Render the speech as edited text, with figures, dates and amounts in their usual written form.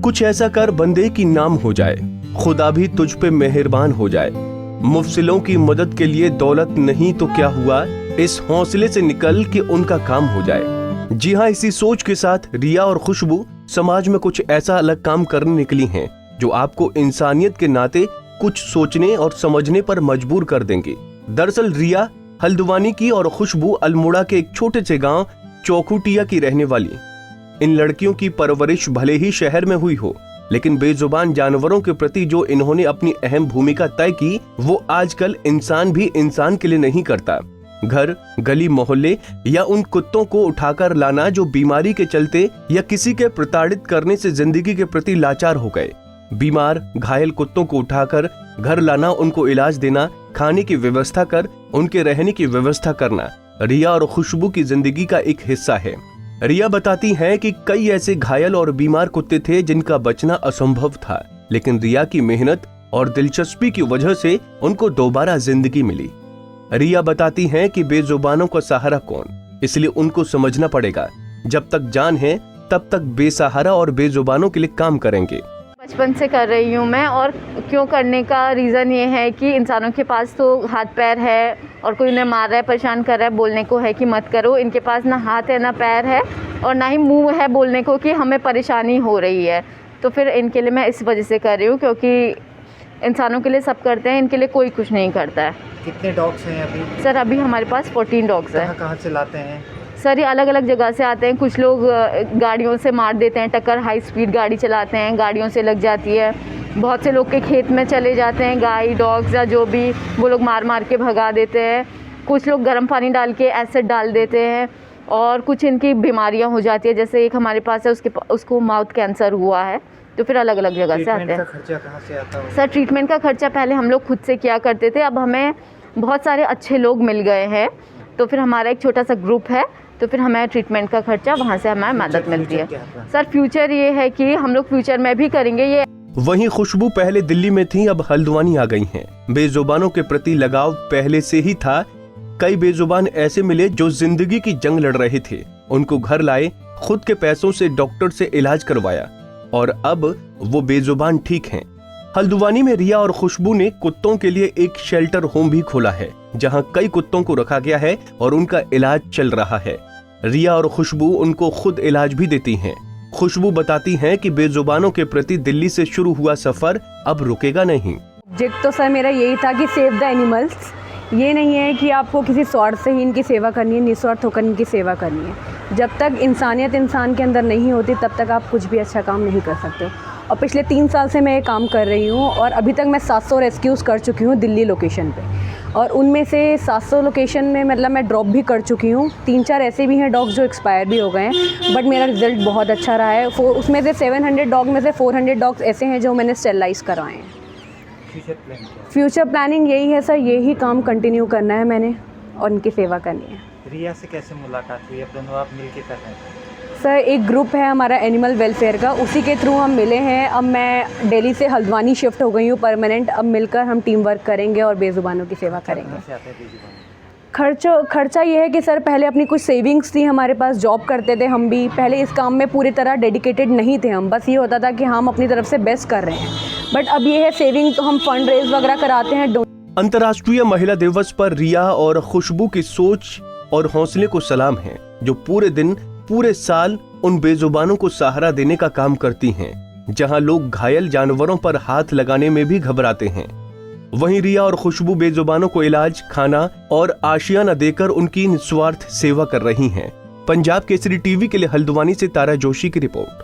कुछ ऐसा कर बंदे की नाम हो जाए, खुदा भी तुझ पे मेहरबान हो जाए। मुफसिलों की मदद के लिए दौलत नहीं तो क्या हुआ, इस हौसले से निकल के उनका काम हो जाए। जी हाँ, इसी सोच के साथ रिया और खुशबू समाज में कुछ ऐसा अलग काम करने निकली हैं जो आपको इंसानियत के नाते कुछ सोचने और समझने पर मजबूर कर देंगे। दरअसल रिया हल्द्वानी की और खुशबू अल्मोड़ा के एक छोटे से गांव चौखुटिया की रहने वाली। इन लड़कियों की परवरिश भले ही शहर में हुई हो, लेकिन बेजुबान जानवरों के प्रति जो इन्होंने अपनी अहम भूमिका तय की, वो आजकल इंसान भी इंसान के लिए नहीं करता। घर, गली, मोहल्ले या उन कुत्तों को उठाकर लाना जो बीमारी के चलते या किसी के प्रताड़ित करने से जिंदगी के प्रति लाचार हो गए। बीमार, घायल कुत्तों को उठाकर घर लाना, उनको इलाज देना, खाने की व्यवस्था कर उनके रहने की व्यवस्था करना रिया और खुशबू की जिंदगी का एक हिस्सा है। रिया बताती हैं कि कई ऐसे घायल और बीमार कुत्ते थे जिनका बचना असंभव था, लेकिन रिया की मेहनत और दिलचस्पी की वजह से उनको दोबारा जिंदगी मिली। रिया बताती हैं कि बेजुबानों का सहारा कौन, इसलिए उनको समझना पड़ेगा जब तक जान है तब तक बेसहारा और बेजुबानों के लिए काम करेंगे। बचपन से कर रही हूँ मैं, और क्यों करने का रीज़न ये है कि इंसानों के पास तो हाथ पैर है और कोई उन्हें मार रहा है, परेशान कर रहा है, बोलने को है कि मत करो। इनके पास ना हाथ है, ना पैर है, और ना ही मुंह है बोलने को कि हमें परेशानी हो रही है। तो फिर इनके लिए मैं इस वजह से कर रही हूँ, क्योंकि इंसानों के लिए सब करते हैं, इनके लिए कोई कुछ नहीं करता है। कितने डॉग्स हैं अभी? सर अभी हमारे पास 14 डॉग्स हैं। कहाँ से लाते हैं? सर ये अलग अलग जगह से आते हैं। कुछ लोग गाड़ियों से मार देते हैं टक्कर, हाई स्पीड गाड़ी चलाते हैं, गाड़ियों से लग जाती है। बहुत से लोग के खेत में चले जाते हैं, गाय, डॉग्स या जो भी, वो लोग मार मार के भगा देते हैं। कुछ लोग गर्म पानी डाल के एसिड डाल देते हैं, और कुछ इनकी बीमारियां हो जाती है। जैसे एक हमारे पास है, उसको माउथ कैंसर हुआ है। तो फिर अलग अलग जगह से आते हैं। खर्चा कहाँ से आता है? सर ट्रीटमेंट का खर्चा पहले हम लोग खुद से किया करते थे, अब हमें बहुत सारे अच्छे लोग मिल गए हैं, तो फिर हमारा एक छोटा सा ग्रुप है, तो फिर हमें ट्रीटमेंट का खर्चा वहाँ से हमें मदद मिलती है। सर फ्यूचर ये है कि हम लोग फ्यूचर में भी करेंगे ये। वहीं खुशबू पहले दिल्ली में थी, अब हल्द्वानी आ गई हैं। बेजुबानों के प्रति लगाव पहले से ही था। कई बेजुबान ऐसे मिले जो जिंदगी की जंग लड़ रहे थे, उनको घर लाए, खुद के पैसों से डॉक्टर से इलाज करवाया, और अब वो बेजुबान ठीक हैं। हल्द्वानी में रिया और खुशबू ने कुत्तों के लिए एक शेल्टर होम भी खोला है, जहां कई कुत्तों को रखा गया है और उनका इलाज चल रहा है। रिया और खुशबू उनको खुद इलाज भी देती हैं। खुशबू बताती हैं कि बेजुबानों के प्रति दिल्ली से शुरू हुआ सफर अब रुकेगा नहीं। ऑब्जेक्ट तो सर मेरा यही था कि सेव द एनिमल्स। ये नहीं है कि आपको किसी स्वार्थ से ही इनकी सेवा करनी है, निस्वार्थ होकर इनकी सेवा करनी है। जब तक इंसानियत इंसान के अंदर नहीं होती तब तक आप कुछ भी अच्छा काम नहीं कर सकते। और पिछले 3 साल से मैं ये काम कर रही हूँ, और अभी तक मैं 700 रेस्क्यूज़ कर चुकी हूँ दिल्ली लोकेशन पे, और उनमें से 700 लोकेशन में मतलब मैं ड्रॉप भी कर चुकी हूँ। 3-4 ऐसे भी हैं डॉग्स जो एक्सपायर भी हो गए हैं, बट मेरा रिजल्ट बहुत अच्छा रहा है। उसमें से 700 डॉग में से 400 डॉग्स ऐसे हैं जो मैंने स्टेरलाइज करवाए हैं। फ्यूचर प्लानिंग यही है सर, यही काम कंटिन्यू करना है मैंने, और उनकी सेवा करनी है। रिया से कैसे मुलाकात हुई? अब दोनों आप मिलके कर रहे हैं? सर एक ग्रुप है हमारा एनिमल वेलफेयर का, उसी के थ्रू हम मिले हैं। अब मैं दिल्ली से हल्द्वानी शिफ्ट हो गई हूँ परमानेंट। अब मिलकर हम टीम वर्क करेंगे और बेजुबानों की सेवा करेंगे। खर्चा ये है कि सर पहले अपनी कुछ सेविंग्स थी हमारे पास, जॉब करते थे हम भी पहले, इस काम में पूरी तरह डेडिकेटेड नहीं थे हम। बस ये होता था कि हम अपनी तरफ से बेस्ट कर रहे हैं, बट अब ये है सेविंग, तो हम फंड रेज वगैरह कराते हैं। अंतर्राष्ट्रीय महिला दिवस पर रिया और खुशबू की सोच और हौसले को सलाम है, जो पूरे दिन पूरे साल उन बेजुबानों को सहारा देने का काम करती हैं, जहां लोग घायल जानवरों पर हाथ लगाने में भी घबराते हैं। वहीं रिया और खुशबू बेजुबानों को इलाज, खाना और आशियाना देकर उनकी निस्वार्थ सेवा कर रही हैं। पंजाब केसरी टीवी के लिए हल्द्वानी से तारा जोशी की रिपोर्ट।